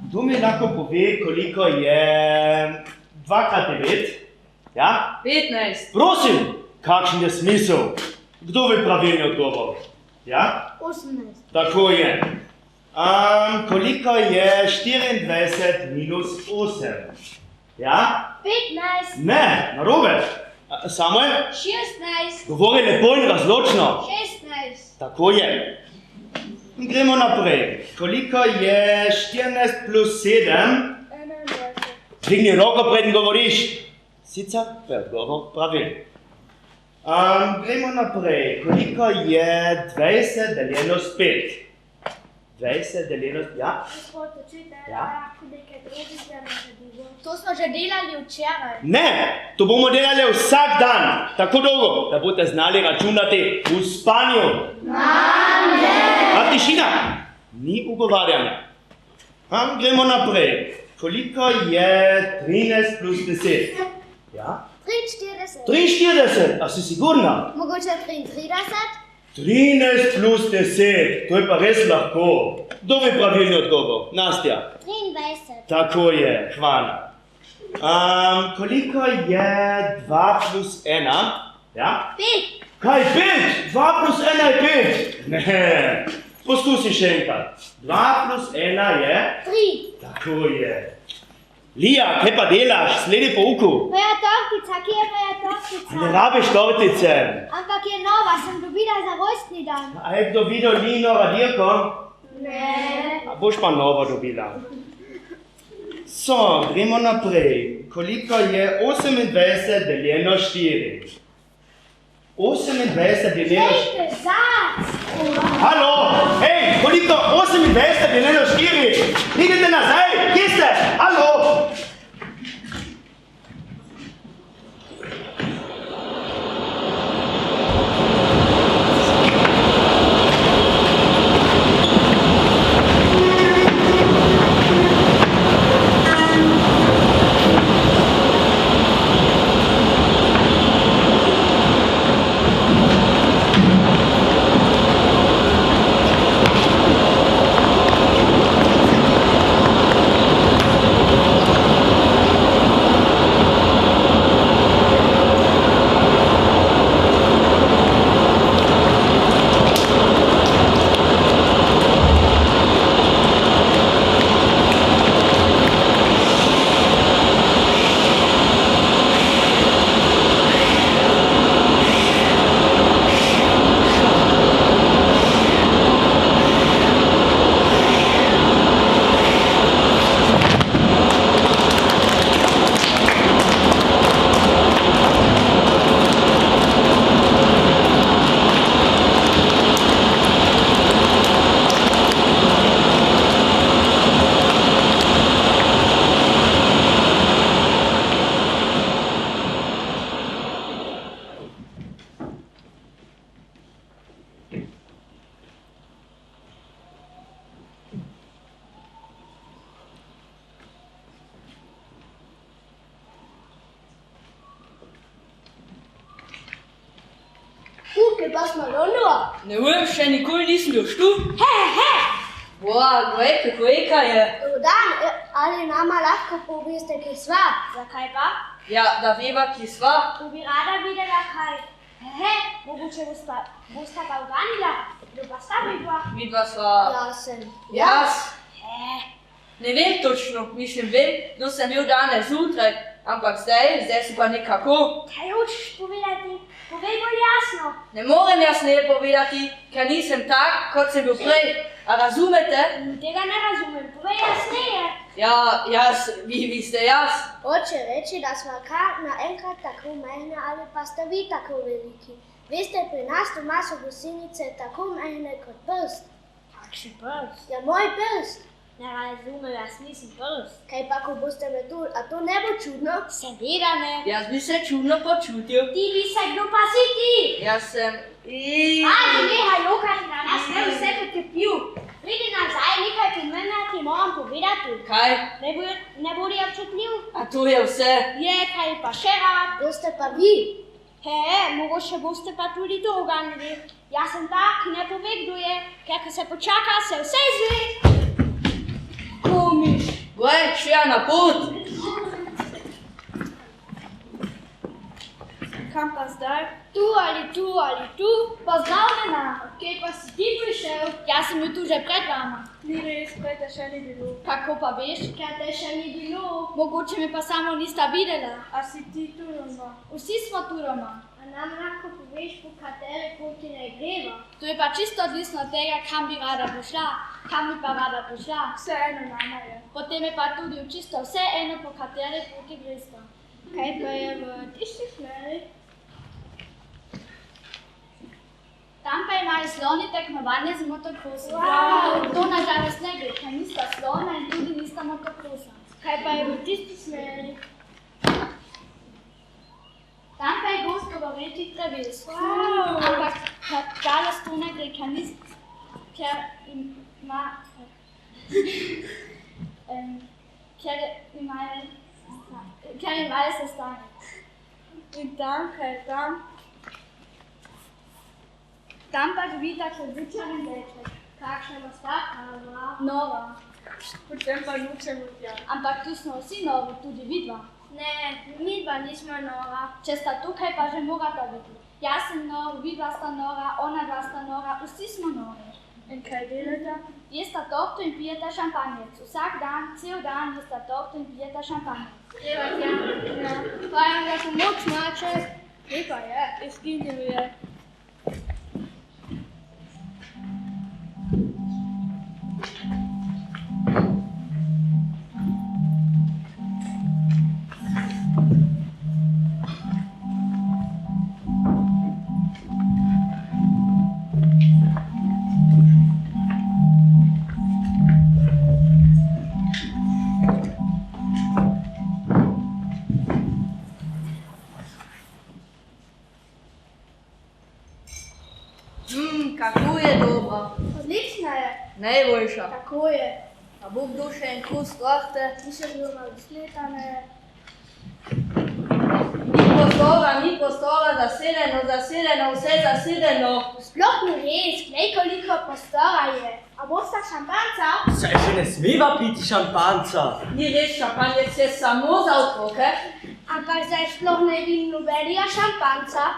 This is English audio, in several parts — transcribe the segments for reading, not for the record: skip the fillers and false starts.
Kdo mi lahko pove, koliko je 2x9? Ja? 15. Prosim, kakšen je smisel? Kdo ve pravilni odgovor? Ja? 18. Tako je. Koliko je 24 minus 8? Ja? 15. Ne, narobe. Samuel? 16. Govori lepo in razločno. 16. Tako je. Gremo naprej. Koliko je 14 plus 7? 21. Dvigni roko, preden govoriš. Sicer pa je odgovor praviln. Gremo naprej. Koliko je 20 deljeno s 5? 20 deljeno s... Ja? Gospod učitelj, Ja? lahko nekaj drugega naredimo. To smo že delali včeraj. Ne, to bomo delali vsak dan. Tako dolgo, da boste znali računati v spanju. A tišina? Ni ugovarjanja. Gremo naprej. Koliko je 13 plus 10? Ja? 43. 43, a si sigurna? Mogoče 33. 13 plus 10, to je pa res lahko. Kdo bi pravilni odgovor? Nastja? 23. Tako je, hvala. Koliko je 2 plus 1? Ja? 5. Kaj 5? 2 plus 1 je 5? Ne, poskusi še enkrat. 2 plus 1 je? 3. Tako je. Lija, kaj pa delaš? Sledi pouku. Moja tortica, kje je moja tortica? Ne rabiš tortice. Ampak je nova, sem dobila za rojstni dan. A je kdo videl Lino radirko? Ne. A boš pa novo dobila. So, gremo naprej. Koliko je 28 deljeno 4? 28 deljeno 4. Lejte, zac! Halo, hej, koliko 28 deljeno 4? Idite nazaj, kje ste? Halo? Kaj pa smo Londova? Ne vem, še nikoli nisem bil štup. Boa, kojka je. Dan, ali nama lahko poveste, kje sva? Zakaj pa? Ja, da veva, ki sva. Tu bi rada videla kaj. Mogoče bosta pa uganila. Kdo pa sta vidva? Vidva sva. Jaz sem. Jaz? Ne vem točno, mislim vem, no sem bil danes zjutraj, ampak zdaj si pa nekako. Kaj hočeš povedati? Povej bolj jasno. Ne morem jasneje povedati, ker nisem tak, kot sem bil prej. A razumete? Tega ne razumem. Povej jasneje. Ja, jaz, vi ste jaz. Hoče reči, da sva kar naenkrat tako majhne ali pa ste vi tako veliki. Veste, pri nas doma so gosenice tako majhne kot prst. Kakšen prst? Ja, moj prst. Ne razumem, jaz nisem prst. Kaj pa, ko boste metulj, a to ne bo čudno? Seveda ne. Jaz bi se čudno počutil. Ti bi se, kdo pa si ti? Jaz sem... Ajde, nehaj jokati na nas, ne vse potepil. Pridi nazaj, nekaj pomembnega ti moram povedati. Kaj? Ne bodi občutljiv. A to je vse? Je, kaj pa še rad. Boste pa vi. Mogoče boste pa tudi to uganili. Jaz sem ta, ki ne pove, kdo je, ker ko se počaka, se vse izve. Komiš. Goj, šja na pot. Kam pa zdaj? Tu ali tu ali tu? Pozdravljena! Kje pa si ti prišel? Jaz sem bil tu že pred vama. Ni res, prej te še ni bilo. Kako pa veš? Ker te še ni bilo. Mogoče me pa samo nista videla. A si ti tu doma? Vsi smo tu doma. A nam lahko poveš, po katere poti ne greva? To je pa čisto odvisno od tega, kam bi rada prišla. Kam bi pa rada prišla? Vseeno nama je. Potem je pa tudi čisto vse eno, po katere poti gresta. Kaj pa je v tisti smeri? Tam pa imajo sloni tekmovanje z motokrosom. Wow. To nažalost ne gre, ker nista slona in tudi nista motokrosa. Kaj pa je v tisti smeri? Tam pa je gost govorečih travis. Wow. Ampak žalost to ne gre, ker imajo sestanek. In tam, kaj je tam? Tam pa živita Klebučar in deček. Kakšna bo sta? Nova. Potem pa nučemo tja. Ampak tu smo vsi novi, tudi vidva. Ne, midva nismo nova. Če sta tukaj, pa že morata biti. Jaz sem nov, vidva sta nova, ona dva sta nova, vsi smo novi. In kaj delate? Jesta torto in pijeta šampanjec. Vsak dan, cel dan jesta torto in pijeta šampanjec. Evo, ja. Pa je ga pomoč, maček. Lepa je, izginil je. Kako je dobro. Odlična je. Najboljša. Tako je. A bo kdo še en kos lahte? Ti še bilo malo sletane. Ni prostora, zasedeno, vse zasedeno. Sploh ni res, glej koliko prostora je. A bosta šampanca? Saj še ne smeva piti šampanca. Ni res, šampanjec je samo za otroke. Ampak zdaj sploh ne vidim nobenega šampanca.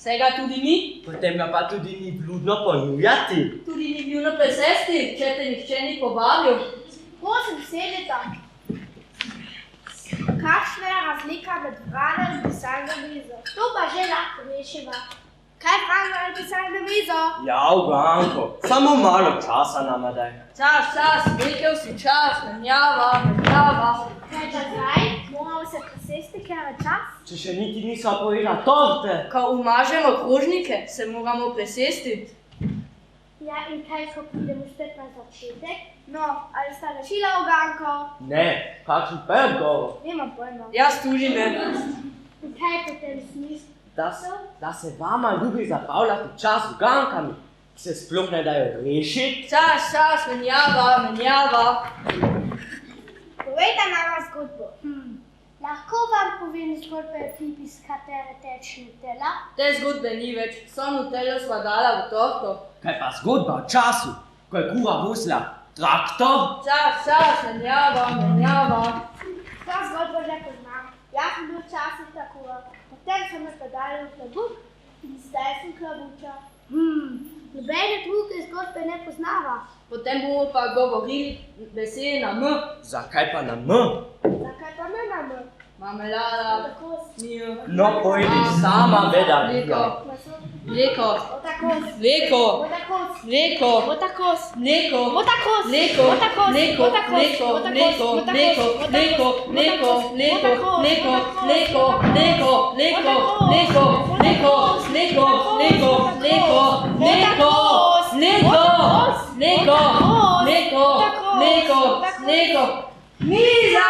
Vsega tudi ni. Potem ga pa tudi ni bludno ponujati. Tudi ni bil na presesti, če te nihče ni povabil. Prosim, sedite. Kakšna je razlika med vrano in pisalno mizo? To pa že lahko rešiva. Kaj vrano in pisalno mizo? Ja, Uganko, samo malo časa nama daj. Čas, rekel si čas, menjava. Kaj pa zdaj? Moramo se presesti, ker je čas? Če še niti nisva pojela torte. Ko umažemo krožnike, se moramo presesti. Ja, in kaj, ko pridemo spet na začetek? No, ali sta rešila Uganko? Ne, kakšen pa je odgovor? Nimam pojma. Jaz tudi ne. In kaj je potem smisel? Da se vama ljubi zapravljati čas z Ugankami, ki se sploh ne dajo rešiti. Čas, menjava. Povejte nama zgodbo. Lahko vam povem zgodbe ekipi, s katere teče Nutella? Te zgodbe ni več, so Nutello sva dala v torto. Kaj pa zgodba o času, ko je kura vozila traktor? Čas, menjava. To zgodbo že poznam. Jaz sem bil včasih tako, potem so me podali v klobuk in zdaj sem klobuča. Nobene druge zgodbe ne poznava. Potem bomo pa govorili besede na M. Zakaj pa na M? Zakaj pa ne na M? Marmelada, Tako. mir. No, pojdi sama, veda. Mleko, Otakos. mleko, Otakos. mleko, Otakos. mleko, Otakos. mleko, Otakos. mleko, Otakos. mleko, Otakos. mleko, mleko, mleko, mleko, mleko, mleko, mleko, mleko, mleko, mleko, mleko, mleko, mleko, mleko, mleko, miza!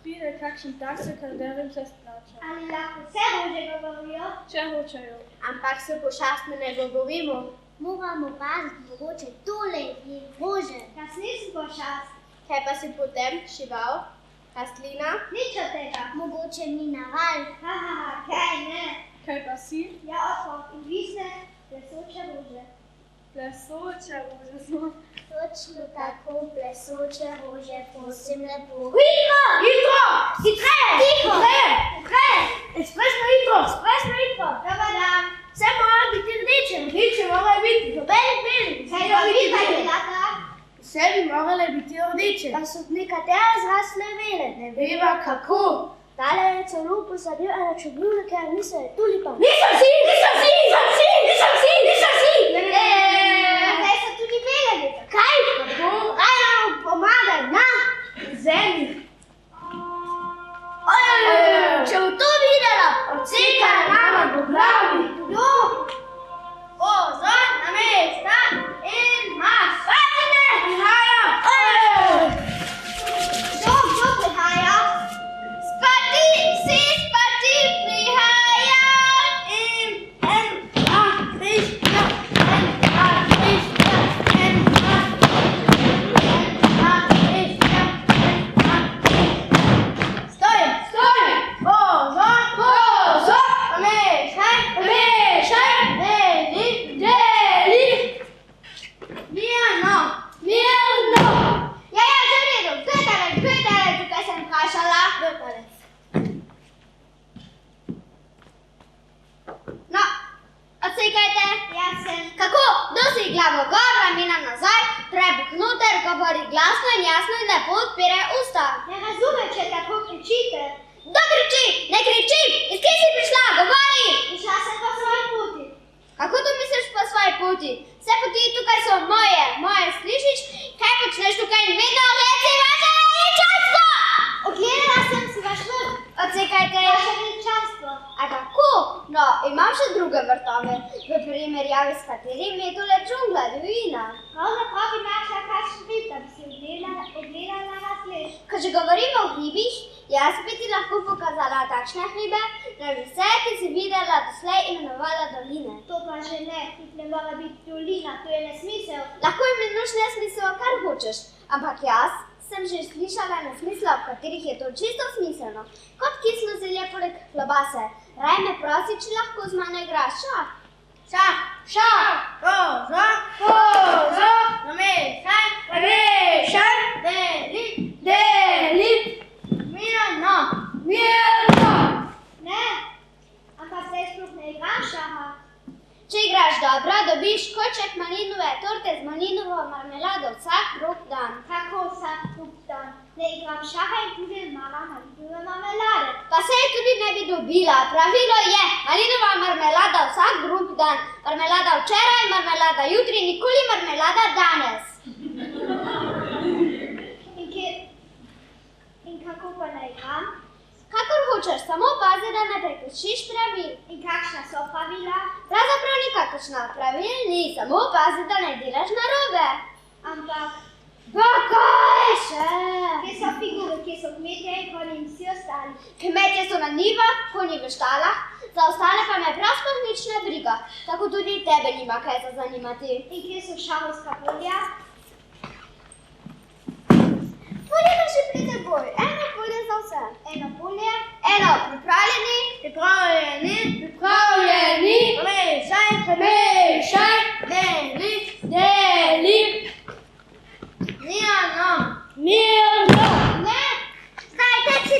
Spire kakšen tak, s katerim se splača. Ali lahko vse rože govorijo? Če hočejo. Ampak se pošastno ne govorimo. Moramo paziti, mogoče tole je rože. Jaz nisem pošast. Kaj pa si potem šival? Rastlina? Nič od tega. Mogoče mineral. Kaj ne? Kaj pa si? Ja, otrok. In vi ste plesoče rože. Plesoče rože smo. Točno tako, plesoče rože, prosim lepo. Hitro! Hitro! Hitreje! Tiho! Hitreje! Espresno hitro! Dobar dan! Vse mora biti rdeče. Rdeče mora biti. Nobeni beli. Kaj je rdeče? Vse bi morale biti rdeče. Pa so nekatere zrasle bele. Ne veva kako. Tale je celo posadil ena čebula, ker niso je tulipan. Nisem si! Zdaj so tudi bele. Kaj? Kako? Kaj nam pomagaj? Na! Zemlji. Če bo to videla, odseka nama po glavi. Kdo? Pozor, na mesta in marš. Pazite! Prihaja! Kdo prihaja? Spati, vsi spati, prihaja! In dva, tri, Stoj! Pozor! Namešaj! Deli! Mirno! Ja, že v redu. Kdo je tale, tukaj sem vprašala? Kdo je tale? No, odsekajte. Jaz sem. Kako? Dosi glavo gor, ramena nazaj, trebuh noter, govori glasno in jasno in lepo odpiraj usta. Ne razumem, če tako kričite. Kdo kriči? Ne kričim! Iz kje si prišla? Govori! Prišla sem po svoji poti. Kako to misliš po svoji poti? Vse poti tukaj so moje. Moje slišiš? Kaj počneš tukaj in vedno reci vaše veličanstvo! Ogledala sem si vaš vrt. Odsekajte. Vaše veličanstvo. A kako? No, imam še druge vrtove. V primerjavi s katerim je tole džungla, divjina. Pravzaprav bi našla kakšen hrib, da bi si ogledala na sled. Ko že govorimo o hribih, jaz bi ti lahko pokazala takšne hribe, da bi vse, ki si videla doslej, imenovala doline. To pa že ne, hrib ne mora biti dolina, to je nesmisel. Lahko imenuješ nesmisel, kar hočeš, ampak jaz sem že slišala nesmisla, v katerih je to čisto smiselno, kot kislo zelje poleg klobase. Raj me prosi, či lahko z mano igraš šah. Šah! Pozor! Namešaj! Deli! Mirno! Ne, ampak zdaj sploh ne igraš šaha. Če igraš dobro, dobiš koček malinove torte z malinovo marmelado vsak drug dan. Kako vsak drug dan? Ne igram šaha in tudi mala malinove marmelade. Pa se je tudi ne bi dobila. Pravilo je, malinova marmelada vsak drug dan. Marmelada včeraj, marmelada jutri, nikoli marmelada danes. In kako pa ne igram? Kakor hočeš, samo pazi, da ne prekršiš pravil. In kakšna so pravila? Pravzaprav nikakršna pravil ni, samo pazi, da ne delaš narobe. Ampak... Kaj še? Kje so figure, kje so kmetje, konji in vsi ostali? Kmetje so na njivah, konji v štalah, za ostale pa me prav sploh nič ne briga. Tako tudi tebe nima kaj za zanimati. In kje so šahovska polja? Polje pa še pri teboj. Eno polje za vse. Eno polje. Eno pripravljeni. Mešaj. Deli. Mirno. Ne. Zdaj teci.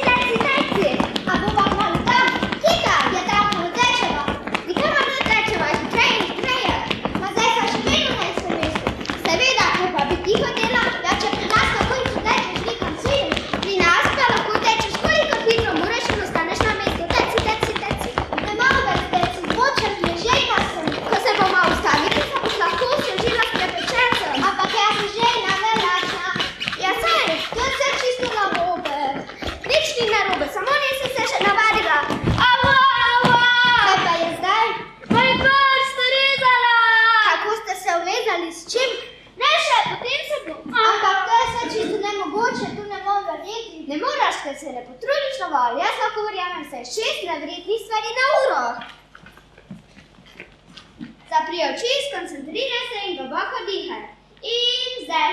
A bo pa malo tam. Hita, je tam rdečeva. Nikamor rdečeva, hitreje. Ma zdaj pa še vedno na istem mestu. Seveda, ko pa bi ti hotela, da če pri nas takoj tečeš nekam cilj, pri nas pa lahko tečeš koliko hitro moraš in ostaneš na mestu. Teci. Ne malo več teci, močem, žejka sem. Ko se bo malo ustaviti, če se ne potrudiš dovolj, jaz lahko verjamem se 6 nevrednih stvari na uro. Zapri oči, skoncentriraj se in globoko dihaj. In zdaj.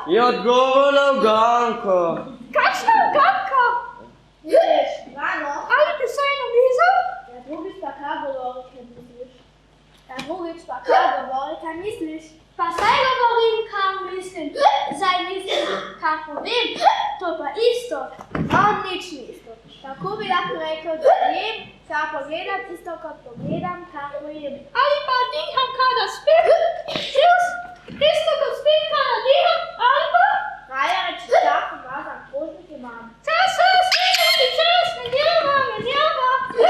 Je odgovor na uganko. Kakšna uganka? Vidiš, rano. Ali pisajno mizo? Ja, drugič pa kaj govori, kaj misliš? Ja, drugič pa kaj govori, kaj misliš? Pa saj govorim, kaj mislim. Saj mislim, kaj povem. To pa isto. No, nič ni isto. Tako bi lahko rekel, da jem, kaj pogledam, isto kot pogledam, kaj pojem. Ali pa diham, kada spim? Isto kot spim, kada diham, ali pa? Raja reči tako, mazam, kožnik imam. Čas, ne djelava.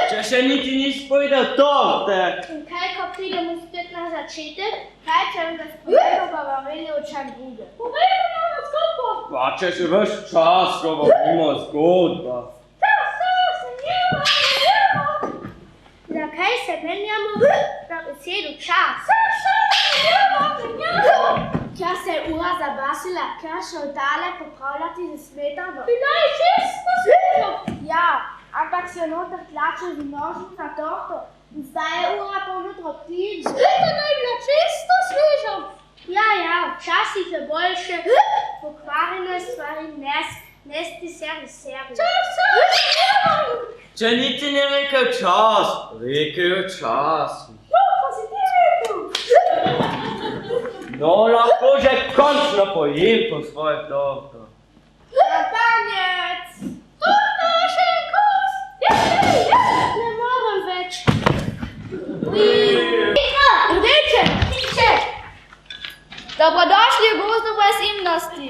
Če še niti nisi povedal torte. In kaj, ko pridemo spet na začetek, kaj če vam razpovedal govorili o čem bude? Povejte nam na zgodbo. Pa če še ves čas govorimo zgodba. Ne djelava. Zakaj se menjamo na besedo čas? Ker se je ura zabasila, ker še oddale popravljati za smetano. Bila je čisto svežo. Ja, ampak se noter tlače z nožem na torto in zdaj je ura polno drobtin. Smetana je bila čisto sveža. Ja, včasih je boljše pokvarjene stvari nesti seri. Če niti ni rekel čas, rekel je čas. Pa si ti rekel. No, lahko že končno pojem po svoje torto. Šampanjec! Torta, še en kos. Ne morem več. Rdeče, tiče! Dobrodošli v gozdu brezimnosti.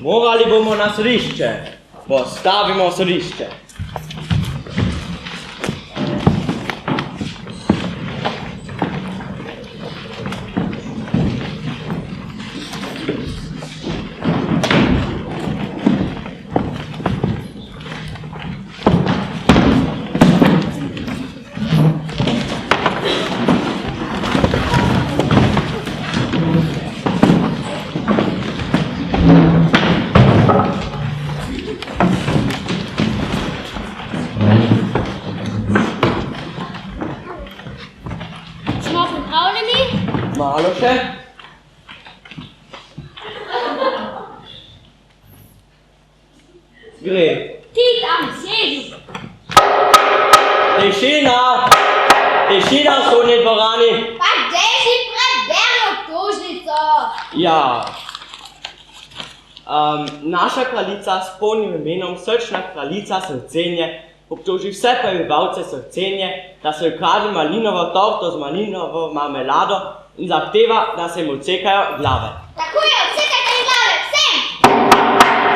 Morali bomo na sodišče. Postavimo sodišče. Malo še. Gre. Ti tam sedi. Tišina! Tišina v sodni dvorani. Pa gdje si preberi obtožnico? Ja. Naša kraljica s polnim imenom Srčna kraljica Srcenje obtoži vse prebivalce Srcenje, da so ukradli malinovo torto z malinovo marmelado in zahteva, da se jim odsekajo glave. Tako je, odsekajte jim glave, vsem!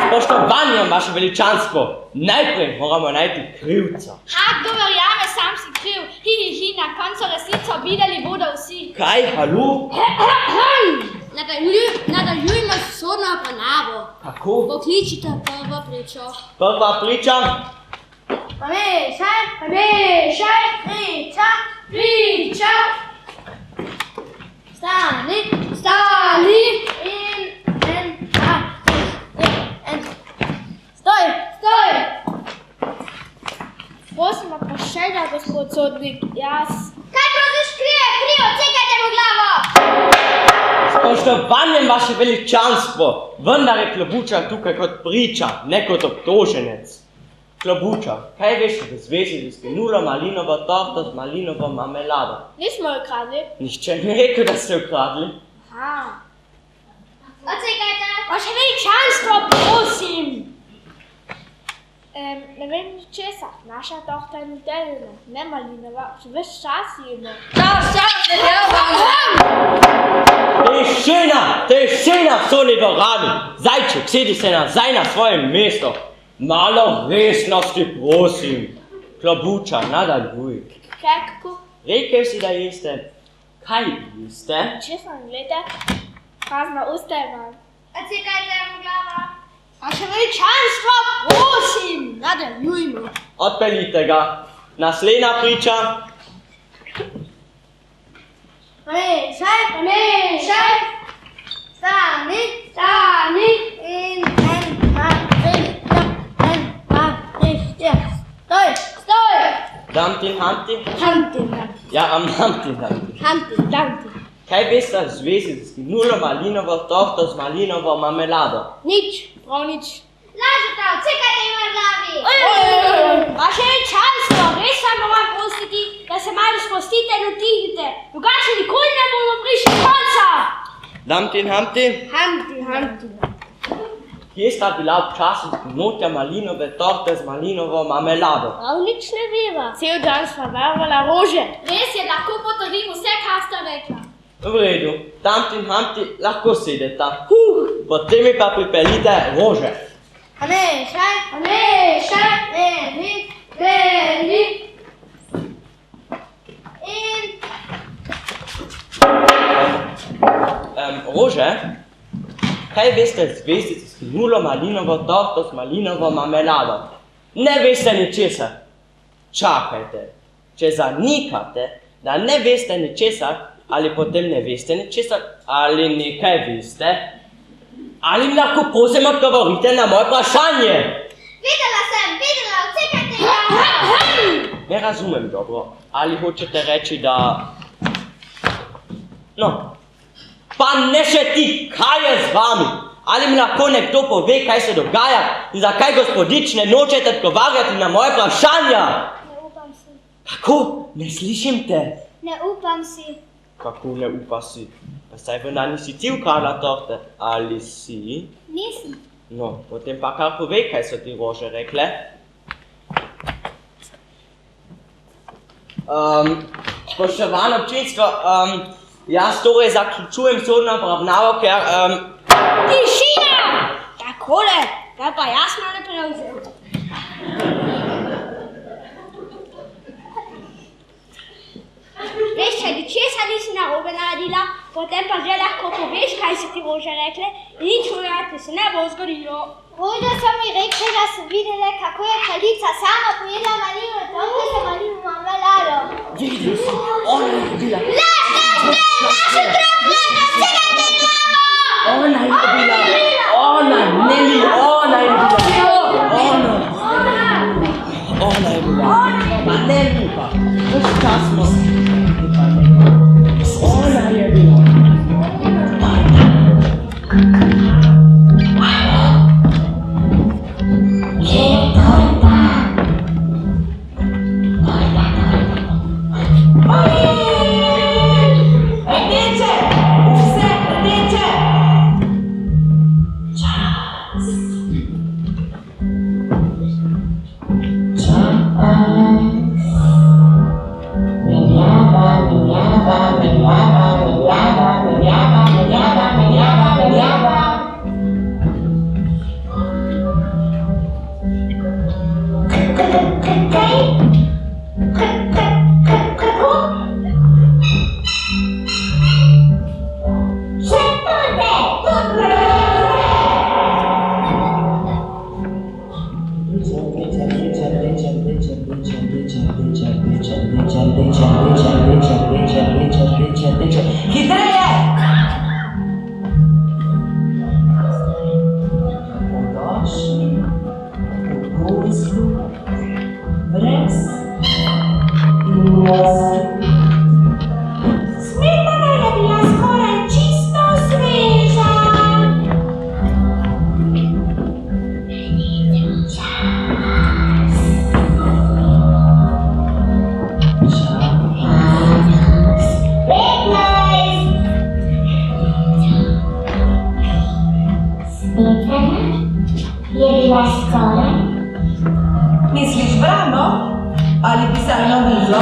Spoštovanje, vaše veličanstvo, najprej moramo najti krivca. Kdo verjame, sam si kriv. Na koncu resnico videli bodo vsi. Kaj, halu? Nadaljujmo s sodno obravnavo. Kako? Pokličite prvo pričo. Prva priča. Pomešaj, priča. Stani in stoj. Prosim, pa še da, gospod sodnik, jaz. Kaj prosiš krije, odsekajte mu glavo! Spoštovanjem vaše veličanstvo, vendar je Klobučar tukaj kot priča, ne kot obtoženec. Klobučar, kaj veš v zvezi z izginulo malinovo torto z malinovo marmelado? Nismo jo ukradli. Nihče ni rekel, da ste ukradli. Odsekajte! Vaše veličanstvo, prosim! Ne vem česa, naša torta je nutelina, ne malinova, že ves čas jemo. Tišina v sodni dvorani! Zajček, sedi se nazaj na svoje mesto. Malo resnosti, prosim. Klobučar, nadaljuj. Kako? Rekel si, da jeste. Kaj jeste? Česa ne glede? Prazna usta imam. Odsekajte mu glavo. Vaše veličanstvo, prosim, nadaljujmo. Odpeljite ga. Naslednja priča. Pomešaj. Stani in Stoj. Damti. Ja, Hamti. Kaj veste v zvezi z izginulo malinovo torto z malinovo marmelado? Nič, prav nič. Lažete, odsekajte jim v glavi. Vaše veličanstvo, res vam moram prositi, da se malo spustite in utihnite. Drugače nikoli ne bomo prišli konca. Hamti. Hamti. Kje sta bila včasih gnotja malinove torte z malinovo marmelado? Prav nič ne veva. Cel dan sva vervala rože. Res je, lahko potrdim vse, kar sta rekla. V redu, Hamti, lahko sedeta. Potem mi pa pripeljite rože. Pomešaj. Rože? Kaj veste v zvezi z izginulo malinovo torto z malinovo marmelado? Ne veste ničesar. Čakajte, če zanikate, da ne veste ničesar, ali potem ne veste ničesar, ali nekaj veste, ali mi lahko prosim odgovorite na moje vprašanje? Videla sem, odsekajte jih. Ne razumem dobro. Ali hočete reči, da... No, pa ne še ti, kaj je z vami? Ali mi lahko nekdo pove, kaj se dogaja in zakaj gospodič ne nočete odgovarjati na moje vprašanja? Ne upam si. Kako? Ne slišim te. Ne upam si. Kako ne upa si? Pa saj vendar nisi ti ukradla torte, ali si? Nisem. No, potem pa kar povej, kaj so ti rože rekle. Spoštovano občinstvo, jaz torej zaključujem sodno obravnavo, ker... Tišina! Takole, kaj pa jaz malo prevzel. Veš, če ničesar nisi narobe naredila, potem pa že lahko poveš, kaj so ti rože rekle in nič hudega se ne bo zgodilo. Rože so mi rekli, da so videli, kako je kraljica sama pojedla malinovo torto z malinovo marmelado. Videl si, ona je bila... Naš otrok, odsekajte glavo! Ona je bila... Ona je bila... Pa ne lupa. Veš čas smo... Ona je bila... Shut je bila skoraj. Misliš brano ali pisalno mizo?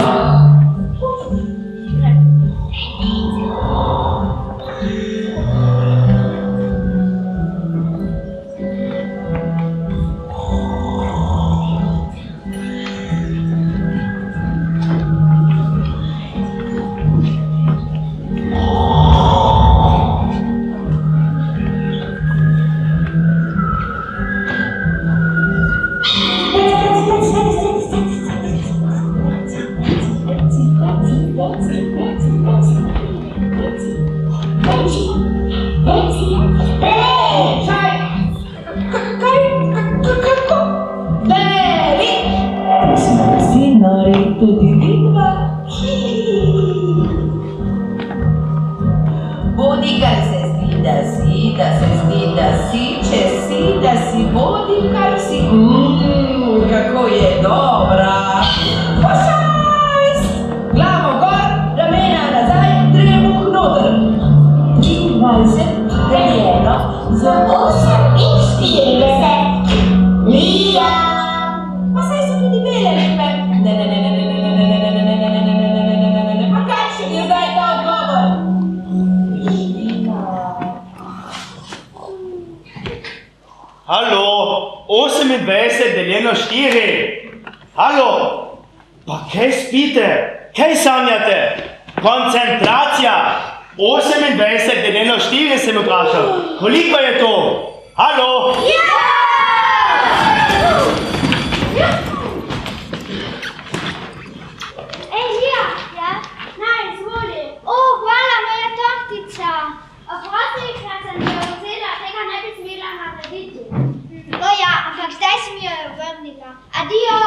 Tudi vidva. Bodi, kar se zdi, da se zdi, da si, če si, da si, bodi, kar si. Kako je dobra. Pošajs! Glavo gor, ramena nazaj, trebuh noter. 23 deljeno z 48. Lija! Pa saj so tudi bele lepe. Ne. Pa kakšen je zdaj ta odgovor? Halo, 28 deljeno 4. Halo, pa kaj spite? Kaj sanjate? Koncentracija. 28 deljeno 4 sem vprašal. Koliko je to? Halo? O ja, ampak zdaj si mi jo vrnila. Adijo!